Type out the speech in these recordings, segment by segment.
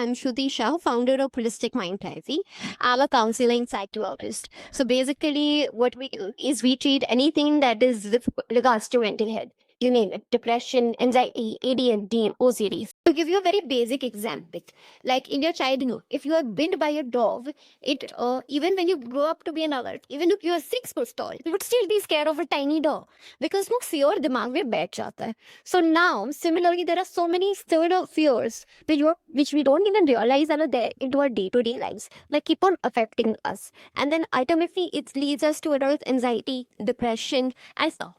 I'm Shruti Shah, founder of Holistic Mind Therapy. I'm a counseling psychologist. So basically, what we do is we treat anything that is with regards to mental health. You name it, depression, anxiety, ADHD, OCD. To give you a very basic example, like in your childhood, if you are bitten by a dog, it even when you grow up to be an adult, even if you are 6 foot tall, you would still be scared of a tiny dog because वो fear दिमाग में बैठ जाता है. So now, similarly, there are so many sort of fears which we don't even realize are there into our day-to-day lives, like keep on affecting us. And then ultimately, it leads us to adult anxiety, depression, and so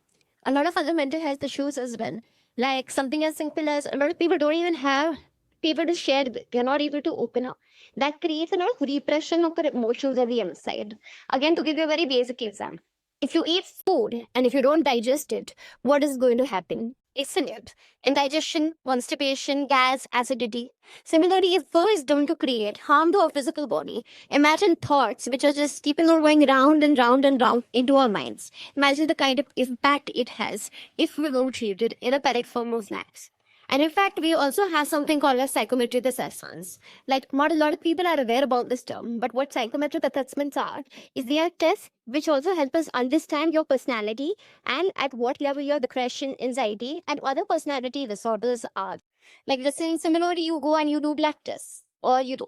a lot of other mental health issues as well. Like something as simple as a lot of people don't even have people to share with. They're not able to open up. That creates a lot of repression of their emotions at the inside. Again, to give you a very basic example. If you eat food and if you don't digest it, what is going to happen? Isn't it? Indigestion, constipation, gas, acidity. Similarly, if food is going to create harm to our physical body, imagine thoughts which are just keeping on going round and round and round into our minds. Imagine the kind of impact it has if we don't treat it in a correct form of snacks. And in fact, we also have something called as psychometric assessments. Like, not a lot of people are aware about this term, but what psychometric assessments are is they are tests which also help us understand your personality and at what level your depression, anxiety, and other personality disorders are. Like, just saying, similarly, you go and you do blood tests or you do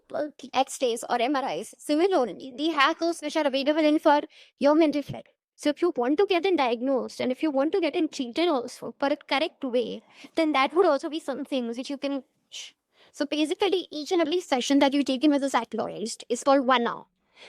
X-rays or MRIs. Similarly, the hackers which are available in for your mental health. So if you want to get it diagnosed and if you want to get it treated also for a correct way, then that would also be some things which you can. So basically, each and every session that you take in with a psychologist is for 1 hour.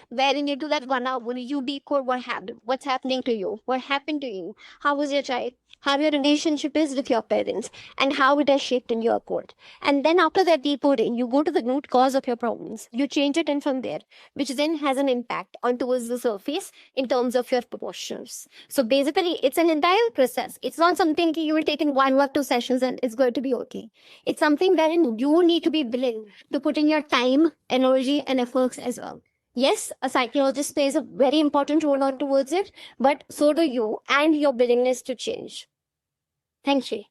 Wherein into that 1 hour, will you decode what happened, what's happening to you, what happened to you, how was your child, how your relationship is with your parents, and how it has shaped in your code. And then after that decoding, you go to the root cause of your problems. You change it in from there, which then has an impact on towards the surface in terms of your proportions. So basically, it's an entire process. It's not something you will take in 1 or 2 sessions and it's going to be okay. It's something wherein you need to be willing to put in your time, energy, and efforts as well. Yes, a psychologist plays a very important role on towards it, but so do you and your willingness to change. Thank you.